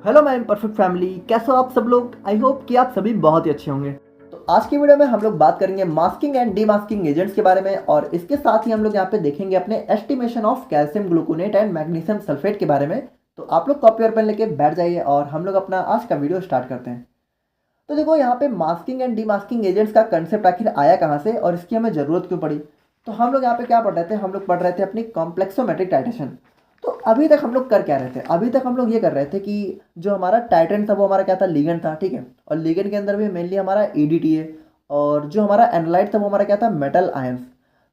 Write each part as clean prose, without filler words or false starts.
Hello my perfect family, कैसे हो आप सब लोग। आई होप कि आप सभी बहुत ही अच्छे होंगे। तो आज की वीडियो में हम लोग बात करेंगे मास्किंग एंड डीमास्किंग एजेंट्स के बारे में, और इसके साथ ही हम लोग यहाँ पे देखेंगे अपने estimation of calcium gluconate and magnesium sulphate के बारे में। तो आप लोग कॉपी और पेन लेके बैठ जाइए और हम लोग अपना आज का वीडियो स्टार्ट करते हैं। तो देखो यहाँ पे मास्किंग एंड डीमास्किंग एजेंट्स का कंसेप्ट आखिर आया कहाँ से और इसकी हमें ज़रूरत क्यों पड़ी। तो हम लोग यहाँ पे क्या पढ़ रहे थे, हम लोग पढ़ रहे थे अपनी कॉम्प्लेक्सोमेट्रिक टाइट्रेशन। तो अभी तक हम लोग कर क्या रहे थे, अभी तक हम लोग ये कर रहे थे कि जो हमारा टाइट्रेंट था वो हमारा क्या था, लिगेंड था, ठीक है। और लिगेंड के अंदर भी मेनली हमारा ईडीटी है, और जो हमारा एनालाइट था वो हमारा क्या था, मेटल आयंस।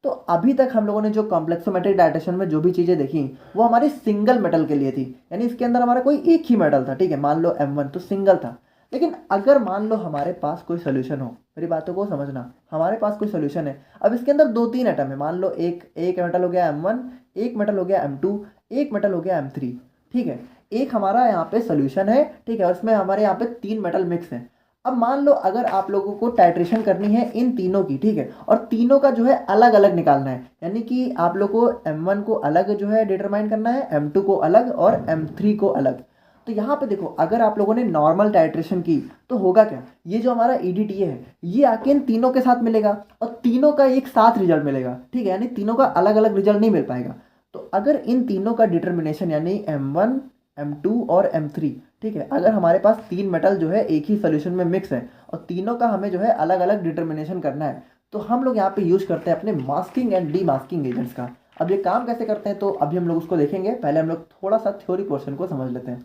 तो अभी तक हम लोगों ने जो कॉम्प्लेक्सोमेट्रिक डाइटेशन में जो भी चीज़ें देखी वो हमारी सिंगल मेटल के लिए थी, यानी इसके अंदर हमारा कोई एक ही मेटल था, ठीक है। मान लो M1 तो सिंगल था। लेकिन अगर मान लो हमारे पास कोई सोल्यूशन हो, मेरी बातों को समझना, हमारे पास कोई सोल्यूशन है, अब इसके अंदर दो तीन एटम है, मान लो एक एक मेटल हो गया M1, एक मेटल हो गया M2, एक मेटल हो गया M3, ठीक है। एक हमारा यहाँ पे सोल्यूशन है, ठीक है, और इसमें हमारे यहाँ पे तीन मेटल मिक्स हैं। अब मान लो अगर आप लोगों को टाइट्रेशन करनी है इन तीनों की, ठीक है, और तीनों का जो है अलग अलग निकालना है, यानी कि आप लोग को M1 को अलग जो है डिटरमाइन करना है, M2 को अलग और M3 को अलग। तो यहाँ पे देखो, अगर आप लोगों ने नॉर्मल टाइट्रेशन की तो होगा क्या, ये जो हमारा EDTA है ये आके इन तीनों के साथ मिलेगा और तीनों का एक साथ रिजल्ट मिलेगा, ठीक है, यानी तीनों का अलग अलग रिजल्ट नहीं मिल पाएगा। तो अगर इन तीनों का डिटर्मिनेशन यानी M1, M2 और M3, ठीक है, अगर हमारे पास तीन मेटल जो है एक ही सोल्यूशन में मिक्स है और तीनों का हमें जो है अलग अलग डिटर्मिनेशन करना है, तो हम लोग यहाँ पे यूज करते हैं अपने मास्किंग एंड डीमास्किंग एजेंट्स का। अब ये काम कैसे करते हैं तो अभी हम लोग उसको देखेंगे, पहले हम लोग थोड़ा सा थ्योरी पोर्शन को समझ लेते हैं।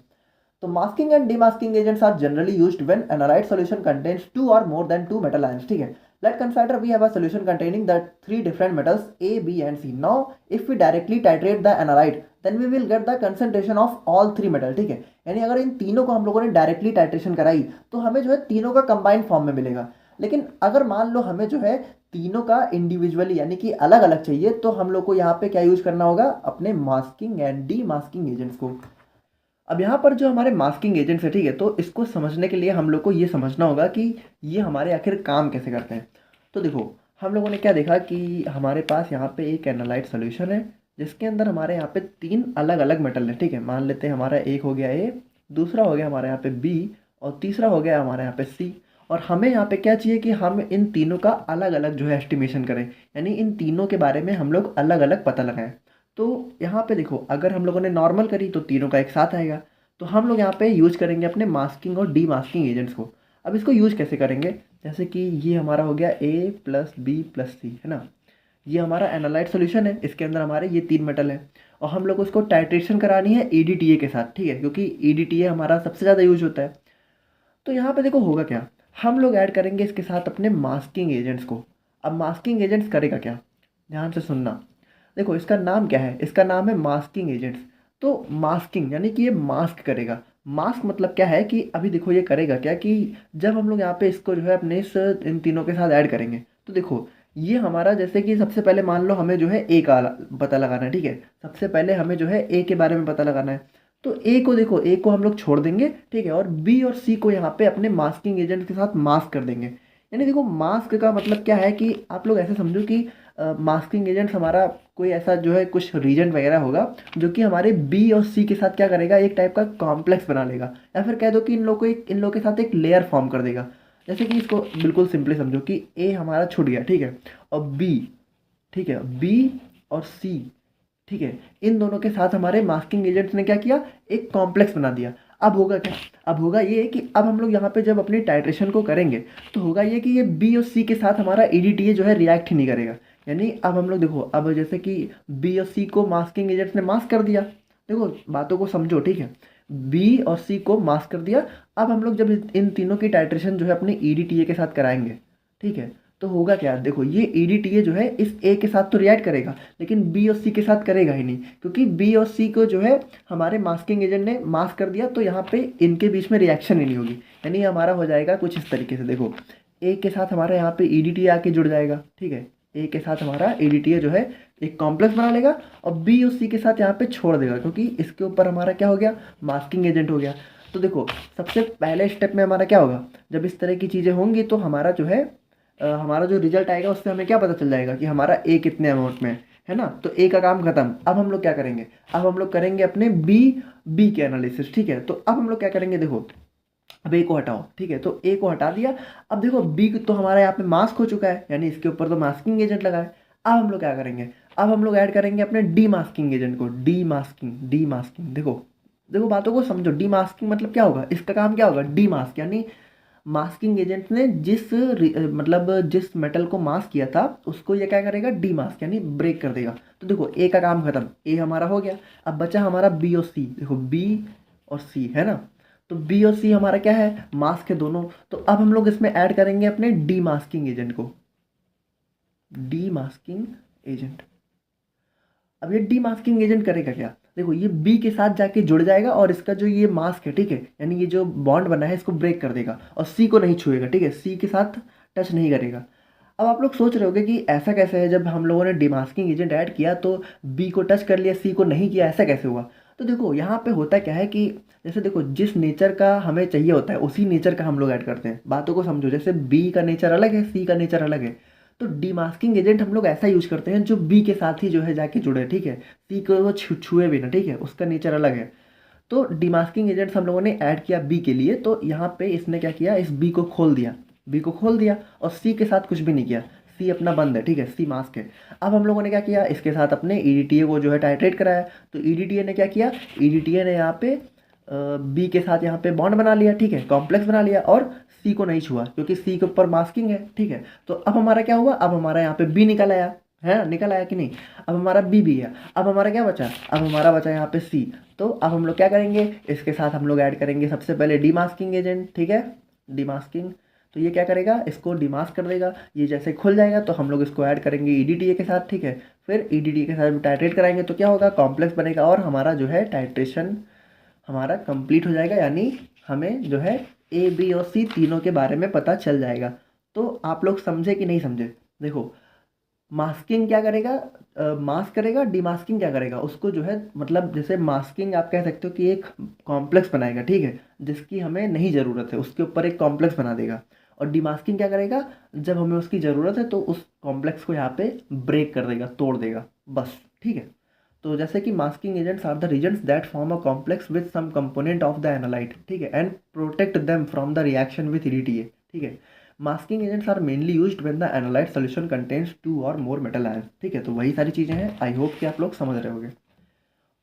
तो masking and demasking agents are generally used when analyte solution contains two or more than two metal ions, ठीक है। Let's consider we have a solution containing the three different metals A, B and C. Now if we directly titrate the analyte then we will get the concentration of all three metal, ठीक है। यानी अगर इन तीनों को हम लोगों ने directly titration कराई तो हमें जो है तीनों का कंबाइंड फॉर्म में मिलेगा। लेकिन अगर मान लो हमें जो है तीनों का इंडिविजुअली यानी कि अलग अलग चाहिए, तो हम लोग को यहाँ पे क्या यूज करना होगा, अपने मास्किंग एंड डीमास्किंग एजेंट्स को। अब यहाँ पर जो हमारे मास्किंग एजेंट्स है, ठीक है, तो इसको समझने के लिए हम लोग को ये समझना होगा कि ये हमारे आखिर काम कैसे करते हैं। तो देखो, हम लोगों ने क्या देखा कि हमारे पास यहाँ पे एक एनालाइट सोल्यूशन है जिसके अंदर हमारे यहाँ पे तीन अलग अलग मेटल है, ठीक है। मान लेते हैं हमारा एक हो गया A, दूसरा हो गया हमारे यहाँ पे B और तीसरा हो गया हमारे यहाँ पे C। और हमें यहाँ पे क्या चाहिए कि हम इन तीनों का अलग अलग जो है एस्टिमेशन करें, यानी इन तीनों के बारे में हम लोग अलग अलग पता लगाएं। तो यहाँ पे देखो, अगर हम लोगों ने नॉर्मल करी तो तीनों का एक साथ आएगा। तो हम लोग यहाँ पे यूज करेंगे अपने मास्किंग और डीमास्किंग एजेंट्स को। अब इसको यूज कैसे करेंगे, जैसे कि ये हमारा हो गया A+B+C, है ना। ये हमारा एनालाइट सोल्यूशन है, इसके अंदर हमारे ये तीन मेटल है और हम लोग उसको टाइट्रेशन करानी है EDTA के साथ, ठीक है, क्योंकि EDTA हमारा सबसे ज़्यादा यूज होता है। तो यहाँ पे देखो होगा क्या, हम लोग ऐड करेंगे इसके साथ अपने मास्किंग एजेंट्स को। अब मास्किंग एजेंट्स करेगा क्या, ध्यान से सुनना। देखो इसका नाम क्या है, इसका नाम है मास्किंग एजेंट्स। तो मास्किंग यानी कि ये मास्क करेगा। मास्क मतलब क्या है कि अभी देखो ये करेगा क्या कि जब हम लोग यहाँ पे इसको जो है अपने इस इन तीनों के साथ ऐड करेंगे, तो देखो ये हमारा, जैसे कि सबसे पहले मान लो हमें जो है ए का पता लगाना है, ठीक है। सबसे पहले हमें जो है ए के बारे में पता लगाना है। तो ए को देखो, ए को हम लोग छोड़ देंगे, ठीक है, और बी और सी को यहाँ पे अपने मास्किंग एजेंट के साथ मास्क कर देंगे। यानी देखो मास्क का मतलब क्या है कि आप लोग ऐसे समझो कि मास्किंग एजेंट हमारा कोई ऐसा जो है कुछ रीजेंट वगैरह होगा जो कि हमारे बी और सी के साथ क्या करेगा, एक टाइप का कॉम्प्लेक्स बना लेगा, या फिर कह दो कि इन लोगों के साथ एक लेयर फॉर्म कर देगा। जैसे कि इसको बिल्कुल सिंपली समझो कि ए हमारा छूट गया, ठीक है, और बी, ठीक है, बी और सी, ठीक है, इन दोनों के साथ हमारे मास्किंग एजेंट्स ने क्या किया, एक कॉम्प्लेक्स बना दिया। अब होगा क्या, अब होगा ये कि अब हम लोग यहाँ पे जब अपनी टाइट्रेशन को करेंगे तो होगा ये कि ये बी और सी के साथ हमारा EDTA जो है रिएक्ट ही नहीं करेगा। यानी अब हम लोग देखो, अब जैसे कि बी और सी को मास्किंग एजेंट्स ने मास्क कर दिया, देखो बातों को समझो, ठीक है, बी और सी को मास्क कर दिया। अब हम लोग जब इन तीनों की टाइट्रेशन जो है अपने EDTA के साथ कराएंगे, ठीक है, तो होगा क्या, देखो ये EDTA जो है इस ए के साथ तो रिएक्ट करेगा लेकिन बी और सी के साथ करेगा ही नहीं, क्योंकि बी और सी को जो है हमारे मास्किंग एजेंट ने मास्क कर दिया, तो यहाँ पे इनके बीच में रिएक्शन ही नहीं होगी। यानी हमारा हो जाएगा कुछ इस तरीके से, देखो ए के साथ हमारा यहाँ पे EDTA आके जुड़ जाएगा, ठीक है, ए के साथ हमारा EDTA जो है एक कॉम्प्लेक्स बना लेगा और बी और सी के साथ यहाँ पे छोड़ देगा, क्योंकि इसके ऊपर हमारा क्या हो गया, मास्किंग एजेंट हो गया। तो देखो सबसे पहले स्टेप में हमारा क्या होगा, जब इस तरह की चीज़ें होंगी तो हमारा जो है हमारा जो रिजल्ट आएगा उससे हमें क्या पता चल जाएगा कि हमारा ए कितने अमाउंट में है। है ना। तो ए का काम खत्म। अब हम लोग क्या करेंगे, अब हम लोग करेंगे अपने बी के एनालिसिस, ठीक है। तो अब हम लोग क्या करेंगे, देखो अब ए को हटाओ, ठीक है। तो ए को हटा दिया। अब देखो बी तो हमारा यहाँ पे मास्क हो चुका है, यानी इसके ऊपर तो मास्किंग एजेंट लगा है। अब हम लोग क्या करेंगे, अब हम लोग ऐड करेंगे अपने डी मास्किंग एजेंट को। डी मास्किंग, देखो देखो बातों को समझो। डी मास्किंग मतलब क्या होगा, इसका काम क्या होगा, डी मास्क, यानी मास्किंग एजेंट ने मतलब जिस मेटल को मास्क किया था उसको ये क्या करेगा, डी मास्क, यानी ब्रेक कर देगा। तो देखो ए का काम खत्म, ए हमारा हो गया। अब बचा हमारा बी और सी, देखो बी और सी है ना। तो बी और सी हमारा क्या है, मास्क है दोनों। तो अब हम लोग इसमें ऐड करेंगे अपने डी मास्किंग एजेंट को, डी मास्किंग एजेंट। अब ये डी मास्किंग एजेंट करेगा क्या, देखो ये बी के साथ जाके जुड़ जाएगा और इसका जो ये मास्क है, ठीक है, यानी ये जो बॉन्ड बना है इसको ब्रेक कर देगा और सी को नहीं छुएगा, ठीक है, सी के साथ टच नहीं करेगा। अब आप लोग सोच रहे होगे कि ऐसा कैसे है, जब हम लोगों ने डिमास्किंग एजेंट ऐड किया तो बी को टच कर लिया, सी को नहीं किया, ऐसा कैसे हुआ। तो देखो यहाँ पे होता क्या है कि जैसे देखो जिस नेचर का हमें चाहिए होता है उसी नेचर का हम लोग ऐड करते हैं। बातों को समझो, जैसे बी का नेचर अलग है, सी का नेचर अलग है। तो डिमास्किंग एजेंट हम लोग ऐसा यूज करते हैं जो बी के साथ ही जो है जाके जुड़े, ठीक है, सी को वो छुए भी ना, ठीक है, उसका नेचर अलग है। तो डिमास्किंग एजेंट्स हम लोगों ने ऐड किया बी के लिए, तो यहाँ पे इसने क्या किया, इस बी को खोल दिया, बी को खोल दिया और सी के साथ कुछ भी नहीं किया, सी अपना बंद है, ठीक है, सी मास्क है। अब हम लोगों ने क्या किया, इसके साथ अपने ईडीटीए को जो है टाइट्रेट कराया। तो ईडीटीए ने क्या किया, ईडीटीए ने यहाँ पे बी के साथ यहाँ पे बॉन्ड बना लिया, ठीक है, कॉम्प्लेक्स बना लिया और सी को नहीं छुआ क्योंकि सी के ऊपर मास्किंग है, ठीक है। तो अब हमारा क्या हुआ, अब हमारा यहाँ पे बी निकल आया है ना, निकल आया कि नहीं। अब हमारा बी भी है। अब हमारा क्या बचा, अब हमारा बचा यहाँ पे सी। तो अब हम लोग क्या करेंगे, इसके साथ हम लोग ऐड करेंगे सबसे पहले डीमास्किंग एजेंट, ठीक है, डीमास्किंग। तो ये क्या करेगा, इसको डीमास्क कर देगा। ये जैसे खुल जाएगा तो हम लोग इसको ऐड करेंगे ईडीटीए के साथ, ठीक है। फिर ईडीटीए के साथ टाइट्रेट कराएंगे तो क्या होगा, कॉम्प्लेक्स बनेगा और हमारा जो है टाइट्रेशन हमारा कंप्लीट हो जाएगा, यानी हमें जो है ए बी और सी तीनों के बारे में पता चल जाएगा। तो आप लोग समझे कि नहीं समझे, देखो मास्किंग क्या करेगा, मास्क करेगा, डीमास्किंग क्या करेगा, उसको जो है मतलब जैसे मास्किंग आप कह सकते हो कि एक कॉम्प्लेक्स बनाएगा, ठीक है, जिसकी हमें नहीं ज़रूरत है उसके ऊपर एक कॉम्प्लेक्स बना देगा। और डीमास्किंग क्या करेगा, जब हमें उसकी ज़रूरत है तो उस कॉम्प्लेक्स को यहाँ पे ब्रेक कर देगा, तोड़ देगा, बस, ठीक है। तो जैसे कि masking agents are the reasons that form a complex with some component of the analyte, ठीक है, and protect them from the reaction with EDTA, ठीक है। Masking agents are mainly used when the analyte solution contains 2 और मोर metal ions, ठीक है। तो वही सारी चीज़ें हैं, आई होप कि आप लोग समझ रहे होंगे।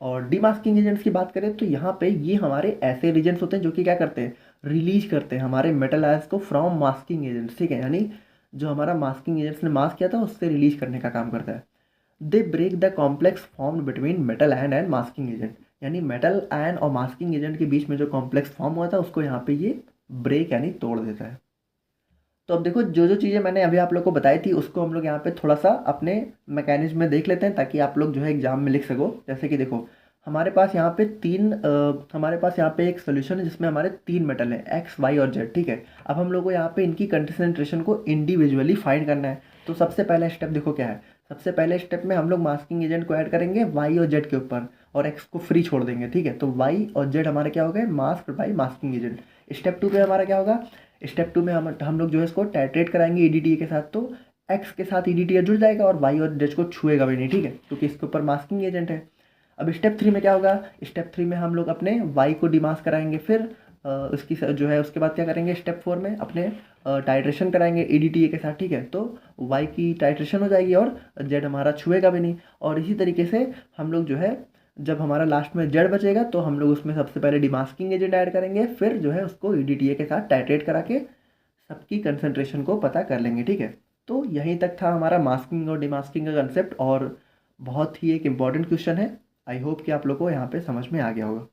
और डीमास्किंग एजेंट्स की बात करें तो यहाँ पे ये हमारे ऐसे रीजन्स होते हैं जो कि क्या करते हैं, रिलीज करते हैं हमारे मेटल आयंस को फ्रॉम मास्किंग एजेंट्स, ठीक है, यानी जो हमारा मास्किंग एजेंट्स ने मास्क किया था उससे रिलीज करने का काम करता है। They break the complex formed between metal ion and masking agent, यानी मेटल आयन और मास्किंग एजेंट के बीच में जो कॉम्प्लेक्स फॉर्म हुआ था उसको यहाँ पे ये ब्रेक यानी तोड़ देता है। तो अब देखो जो जो चीज़ें मैंने अभी आप लोग को बताई थी उसको हम लोग यहाँ पे थोड़ा सा अपने मैकेनिज्म में देख लेते हैं ताकि आप लोग जो है एग्जाम में लिख सको। जैसे कि देखो हमारे पास यहाँ पे हमारे पास यहाँ पे एक सोल्यूशन है जिसमें हमारे 3 मेटल हैं, एक्स वाई और जेड, ठीक है। अब हम लोग को यहाँ पे इनकी कंसंट्रेशन को इंडिविजुअली फाइंड करना है। तो सबसे पहला स्टेप देखो क्या है, सबसे पहले स्टेप में हम लोग मास्किंग एजेंट को ऐड करेंगे वाई और जेड के ऊपर और एक्स को फ्री छोड़ देंगे, ठीक है। तो वाई और जेड हमारे क्या हो गए, mask by masking agent. Step 2 पे हमारा क्या होगा, स्टेप 2 में हम लोग जो है इसको टाइट्रेट कराएंगे ईडीटीए के साथ। तो एक्स के साथ ईडीटीए जुड़ जाएगा और वाई और जेड को छुएगा भी नहीं, ठीक है, क्योंकि इसके ऊपर मास्किंग एजेंट है। अब स्टेप 3 में क्या होगा, स्टेप 3 में हम लोग अपने वाई को डिमास्क कराएंगे। फिर उसकी जो है उसके बाद क्या करेंगे, स्टेप 4 में अपने टाइट्रेशन कराएंगे ईडीटीए के साथ, ठीक है। तो वाई की टाइट्रेशन हो जाएगी और जेड हमारा छुएगा भी नहीं। और इसी तरीके से हम लोग जो है जब हमारा लास्ट में जेड बचेगा तो हम लोग उसमें सबसे पहले डिमास्किंग एजेंट ऐड करेंगे, फिर जो है उसको ईडीटीए के साथ टाइट्रेट करा के सबकी कंसंट्रेशन को पता कर लेंगे, ठीक है। तो यहीं तक था हमारा मास्किंग और डिमास्किंग का कंसेप्ट और बहुत ही एक इम्पॉर्टेंट क्वेश्चन है। आई होप कि आप लोग को यहाँ पे समझ में आ गया होगा।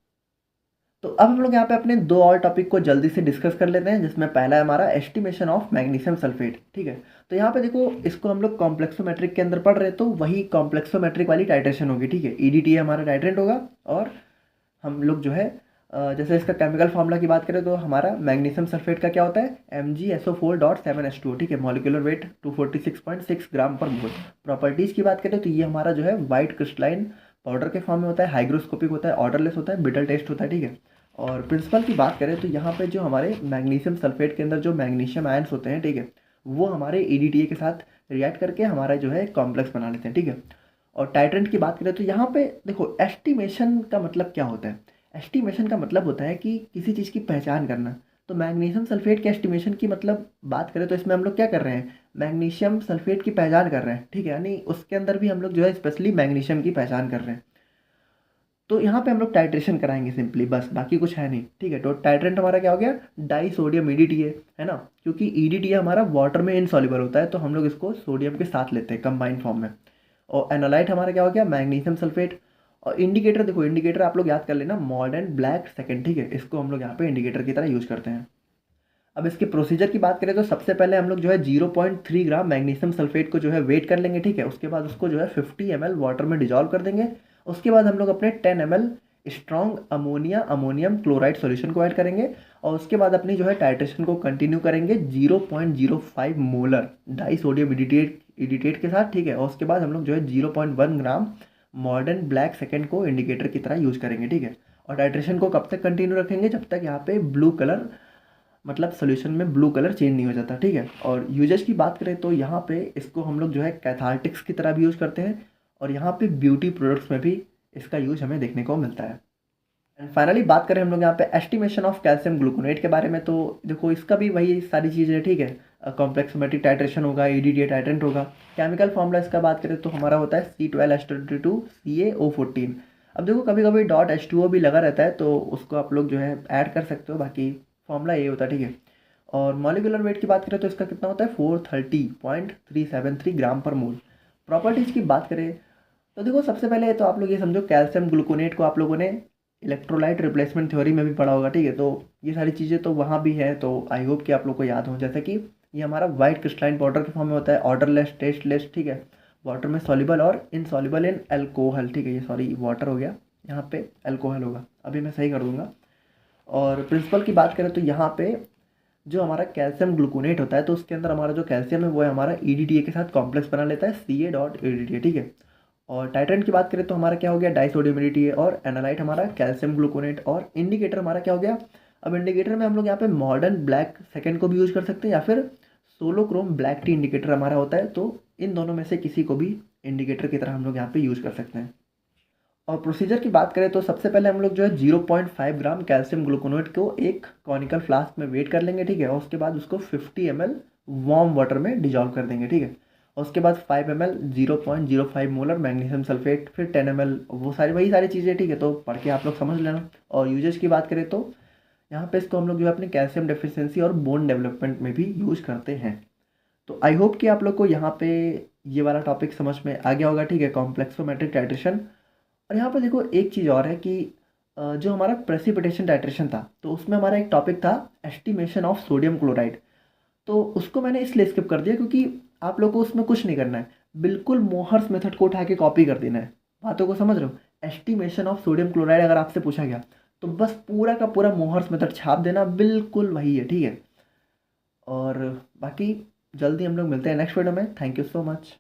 तो अब हम लोग यहाँ पे अपने 2 और टॉपिक को जल्दी से डिस्कस कर लेते हैं, जिसमें पहला है हमारा एस्टिमेशन ऑफ मैग्नीशियम सल्फेट, ठीक है। तो यहाँ पे देखो इसको हम लोग कॉम्प्लेक्सोमेट्रिक के अंदर पढ़ रहे हैं तो वही कॉम्प्लेक्सोमेट्रिक वाली टाइट्रेशन होगी, ठीक है। ईडीटीए हमारा टाइट्रेंट होगा और हम लोग जो है जैसे इसका केमिकल फार्मूला की बात करें तो हमारा मैग्नीशियम सल्फेट का क्या होता है, MgSO4.7H2O, ठीक है, मॉलिक्यूलर वेट 246.6 ग्राम पर मोल। प्रॉपर्टीज़ की बात करें तो ये हमारा जो है वाइट क्रिस्टलाइन पाउडर के फॉर्म में होता है, हाइग्रोस्कोपिक होता है, ऑर्डरलेस होता है, बिटल टेस्ट होता है, ठीक है। और प्रिंसिपल की बात करें तो यहाँ पे जो हमारे मैग्नीशियम सल्फेट के अंदर जो मैग्नीशियम आयंस होते हैं, ठीक है, वो हमारे ईडीटीए के साथ रिएक्ट करके हमारा जो है कॉम्प्लेक्स बना लेते हैं, ठीक है। और टाइट्रेंट की बात करें तो यहाँ पे देखो एस्टिमेशन का मतलब क्या होता है। एस्टिमेशन का मतलब होता है कि किसी चीज़ की पहचान करना। तो मैग्नीशियम सल्फेट के एस्टिमेशन की मतलब बात करें तो इसमें हम लोग क्या कर रहे हैं, मैग्नीशियम सल्फेट की पहचान कर रहे हैं, ठीक है, यानी उसके अंदर भी हम लोग जो है स्पेशली मैग्नीशियम की पहचान कर रहे हैं। तो यहाँ पे हम लोग टाइट्रेशन कराएंगे सिंपली, बस बाकी कुछ है नहीं, ठीक है। तो टाइट्रेंट हमारा क्या हो गया, डाई सोडियम ईडीटीए, है ना, क्योंकि ईडीटीए हमारा वाटर में इनसॉल्युबल होता है तो हम लोग इसको सोडियम के साथ लेते हैं कंबाइंड फॉर्म में। और एनालाइट हमारा क्या हो गया, मैग्नीशियम सल्फेट। और इंडिकेटर देखो, इंडिकेटर आप लोग याद कर लेना, मॉडर्न ब्लैक सेकेंड, ठीक है, इसको हम लोग यहाँ पे इंडिकेटर की तरह यूज करते हैं। अब इसके प्रोसीजर की बात करें तो सबसे पहले हम लोग जो है 0.3 ग्राम मैग्नीशियम सल्फेट को जो है वेट कर लेंगे, ठीक है। उसके बाद उसको जो है 50 ml वाटर में डिजॉल्व कर देंगे। उसके बाद हम लोग अपने 10 ml strong ammonium chloride solution को ऐड करेंगे। और उसके बाद अपनी जो है टाइट्रेशन को कंटिन्यू करेंगे 0.05 मोलर डाई सोडियम इडिटेट के साथ, ठीक है। और उसके बाद हम लोग जो है 0.1 ग्राम मॉडर्न ब्लैक सेकेंड को इंडिकेटर की तरह यूज करेंगे, ठीक है। और टाइट्रेशन को कब तक कंटिन्यू रखेंगे, जब तक यहाँ पे ब्लू कलर, मतलब सोल्यूशन में ब्लू कलर चेंज नहीं हो जाता, ठीक है। और यूजेज की बात करें तो यहाँ पे इसको हम लोग जो है कैथार्टिक्स की तरह भी यूज़ करते हैं। और यहाँ पे ब्यूटी प्रोडक्ट्स में भी इसका यूज हमें देखने को मिलता है। एंड फाइनली बात करें हम लोग यहाँ पे एस्टिमेशन ऑफ कैल्शियम ग्लूकोनेट के बारे में, तो देखो इसका भी वही सारी चीज़ें हैं, ठीक है। कॉम्प्लेक्सोमेट्रिक टाइट्रेशन होगा, ईडीटीए टाइट्रेंट होगा। केमिकल फॉर्मूला इसका बात करें तो हमारा होता है C12H22 CaO14। अब देखो कभी कभी डॉट H2O भी लगा रहता है तो उसको आप लोग जो है ऐड कर सकते हो, बाकी फॉर्मूला ये होता है, ठीक है। और मॉलिकुलर वेट की बात करें तो इसका कितना होता है 430.373 ग्राम पर मोल। प्रॉपर्टीज़ की बात करें तो देखो सबसे पहले तो आप लोग ये समझो, कैल्शियम ग्लूकोनेट को आप लोगों ने इलेक्ट्रोलाइट रिप्लेसमेंट थ्योरी में भी पढ़ा होगा, ठीक है। तो ये सारी चीज़ें तो वहाँ भी है, तो आई होप कि आप लोग को याद हो। जैसे कि ये हमारा वाइट क्रिस्टलाइन पाउडर के फॉर्म में होता है, ऑर्डरलेस टेस्टलेस, ठीक है, वाटर में सॉल्युबल और इनसॉल्युबल इन अल्कोहल, ठीक है। ये सॉरी वाटर हो गया, यहाँ पे अल्कोहल होगा, अभी मैं सही कर दूंगा। और प्रिंसिपल की बात करें तो यहाँ पे जो हमारा कैल्शियम ग्लूकोनेट होता है तो उसके अंदर हमारा जो कैल्शियम है वो है हमारा ईडीटीए के साथ कॉम्प्लेक्स बना लेता है Ca.EDTA, ठीक है। और टाइट्रेंट की बात करें तो हमारा क्या हो गया, डाइसोडियम ईडीटीए। और एनालाइट हमारा कैल्शियम ग्लूकोनेट। और इंडिकेटर हमारा क्या हो गया, अब इंडिकेटर में हम लोग यहाँ पे मॉडर्न ब्लैक सेकेंड को भी यूज़ कर सकते हैं या फिर सोलोक्रोम ब्लैक टी इंडिकेटर हमारा होता है, तो इन दोनों में से किसी को भी इंडिकेटर की तरह हम लोग यहाँ पे यूज़ कर सकते हैं। और प्रोसीजर की बात करें तो सबसे पहले हम लोग जो है 0.5 ग्राम कैल्शियम ग्लूकोनेट को एक कॉनिकल फ्लास्क में वेट कर लेंगे, ठीक है। और उसके बाद उसको 50 ml वार्म वाटर में डिजॉल्व कर देंगे, ठीक है। और उसके बाद 5 ml 0.05 मोलर मैग्नीशियम सल्फेट, फिर 10 ml, वो सारी वही सारी चीज़ें, ठीक है। तो पढ़ के आप लोग समझ लेना। और यूजेज की बात करें तो यहाँ पे इसको हम लोग जो है अपने कैल्शियम डेफिशिएंसी और बोन डेवलपमेंट में भी यूज करते हैं। तो आई होप कि आप लोग को यहाँ पे ये वाला टॉपिक समझ में आ गया होगा, ठीक है, कॉम्प्लेक्सोमेट्रिक टाइट्रेशन। और यहाँ पर देखो एक चीज़ और है कि जो हमारा प्रेसिपिटेशन टाइट्रेशन था तो उसमें हमारा एक टॉपिक था एस्टिमेशन ऑफ सोडियम क्लोराइड। तो उसको मैंने इसलिए स्किप कर दिया क्योंकि आप लोग को उसमें कुछ नहीं करना है, बिल्कुल मोहर्स मेथड को उठा के कॉपी कर देना है। बातों को समझ रहे हो, एस्टिमेशन ऑफ सोडियम क्लोराइड अगर आपसे पूछा गया तो बस पूरा का पूरा मोहर्स मेथड छाप देना, बिल्कुल वही है, ठीक है। और बाकी जल्दी हम लोग मिलते हैं नेक्स्ट वीडियो में। Thank you so much.